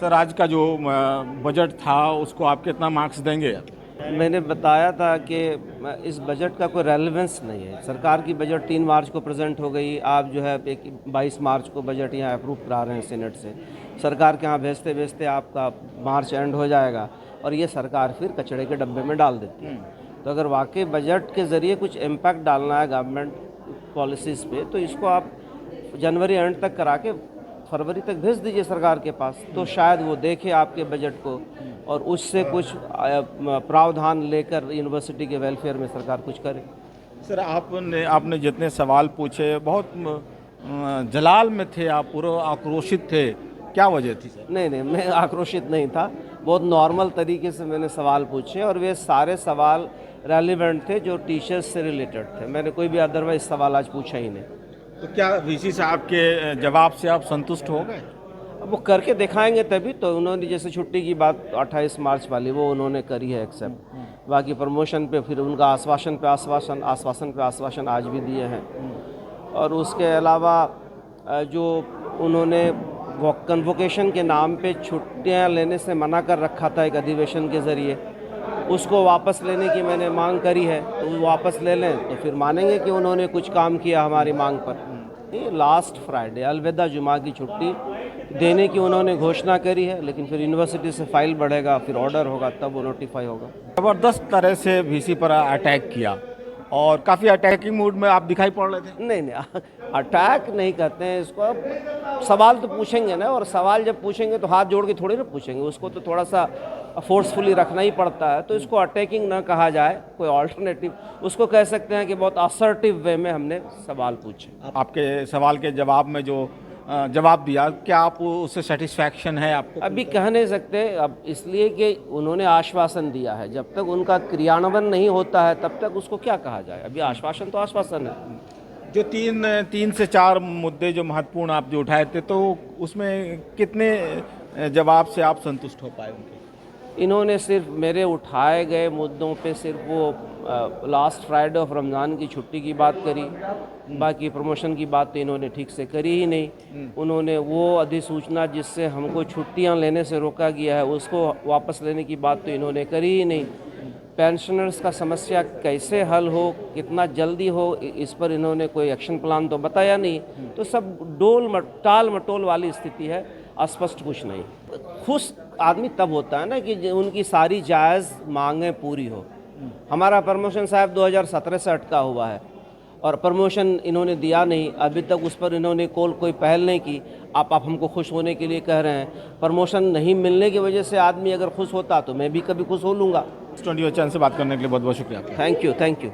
Sir आज का जो बजट था उसको आप कितना मार्क्स देंगे? मैंने बताया था कि इस बजट का कोई रेलेवेंस नहीं है। सरकार की बजट 3 मार्च को प्रेजेंट हो गई। आप जो है 22 मार्च को बजट यहाँ अप्रूव करा रहे हैं सेनेट से। सरकार के यहाँ भेजते भेजते आपका मार्च एंड हो जाएगा और ये सरकार फिर कचड़े के डब्बे में डाल देती है। तो अगर वाकई बजट के ज़रिए कुछ इम्पैक्ट डालना है गवर्नमेंट पॉलिसीज़ पे, तो इसको आप जनवरी एंड तक करा के फरवरी तक भेज दीजिए सरकार के पास, तो शायद वो देखे आपके बजट को और उससे कुछ प्रावधान लेकर यूनिवर्सिटी के वेलफेयर में सरकार कुछ करे। सर आपने जितने सवाल पूछे बहुत जलाल में थे, आप पूरा आक्रोशित थे, क्या वजह थी सर? नहीं, मैं आक्रोशित नहीं था। बहुत नॉर्मल तरीके से मैंने सवाल पूछे और वे सारे सवाल रेलिवेंट थे, जो टीचर्स से रिलेटेड थे। मैंने कोई भी अदरवाइज सवाल आज पूछा ही नहीं। तो क्या वीसी साहब के जवाब से आप संतुष्ट हो गए? अब वो करके दिखाएंगे तभी तो। उन्होंने जैसे छुट्टी की बात 28 मार्च वाली वो उन्होंने करी है एक्सेप्ट। बाकी प्रमोशन पे फिर उनका आश्वासन पे आश्वासन आज भी दिए हैं। और उसके अलावा जो उन्होंने कन्वोकेशन के नाम पे छुट्टियां लेने से मना कर रखा था एक अधिवेशन के ज़रिए, उसको वापस लेने की मैंने मांग करी है। तो वो वापस ले लें तो फिर मानेंगे कि उन्होंने कुछ काम किया हमारी मांग पर। ये लास्ट फ्राइडे अलविदा जुमा की छुट्टी देने की उन्होंने घोषणा करी है, लेकिन फिर यूनिवर्सिटी से फाइल बढ़ेगा, फिर ऑर्डर होगा, तब वो नोटिफाई होगा। ज़बरदस्त तरह से वीसी पर अटैक किया और काफ़ी अटैकिंग मूड में आप दिखाई पड़ रहे थे। नहीं, अटैक नहीं कहते हैं इसको। अब सवाल तो पूछेंगे ना, और सवाल जब पूछेंगे तो हाथ जोड़ के थोड़ी ना पूछेंगे, उसको तो थोड़ा सा फोर्सफुली रखना ही पड़ता है। तो इसको अटैकिंग ना कहा जाए, कोई ऑल्टरनेटिव उसको कह सकते हैं कि बहुत असर्टिव वे में हमने सवाल पूछे। आपके सवाल के जवाब में जो जवाब दिया, क्या आप उससे सेटिस्फैक्शन है आपको? अभी कह नहीं सकते, अब इसलिए कि उन्होंने आश्वासन दिया है। जब तक उनका क्रियान्वयन नहीं होता है तब तक उसको क्या कहा जाए। अभी आश्वासन तो आश्वासन है। जो तीन से चार मुद्दे जो महत्वपूर्ण आप जो उठाए थे, तो उसमें कितने जवाब से आप संतुष्ट हो पाए उनके? इन्होंने सिर्फ मेरे उठाए गए मुद्दों पे सिर्फ वो लास्ट फ्राइडे ऑफ रमज़ान की छुट्टी की बात करी। बाकी प्रमोशन की बात तो इन्होंने ठीक से करी ही नहीं। उन्होंने वो अधिसूचना जिससे हमको छुट्टियां लेने से रोका गया है उसको वापस लेने की बात तो इन्होंने करी ही नहीं। पेंशनर्स का समस्या कैसे हल हो, कितना जल्दी हो, इस पर इन्होंने कोई एक्शन प्लान तो बताया नहीं। तो सब टाल मटोल वाली स्थिति है, अस्पष्ट कुछ नहीं। खुश आदमी तब होता है ना कि उनकी सारी जायज़ मांगें पूरी हो। हमारा प्रमोशन साहब 2017 से अटका हुआ है और प्रमोशन इन्होंने दिया नहीं, अभी तक उस पर इन्होंने कोई पहल नहीं की। आप हमको खुश होने के लिए कह रहे हैं। प्रमोशन नहीं मिलने की वजह से आदमी अगर खुश होता तो मैं भी कभी खुश हो लूँगा। 24 चैनल से बात करने के लिए बहुत बहुत शुक्रिया आपका। Thank you.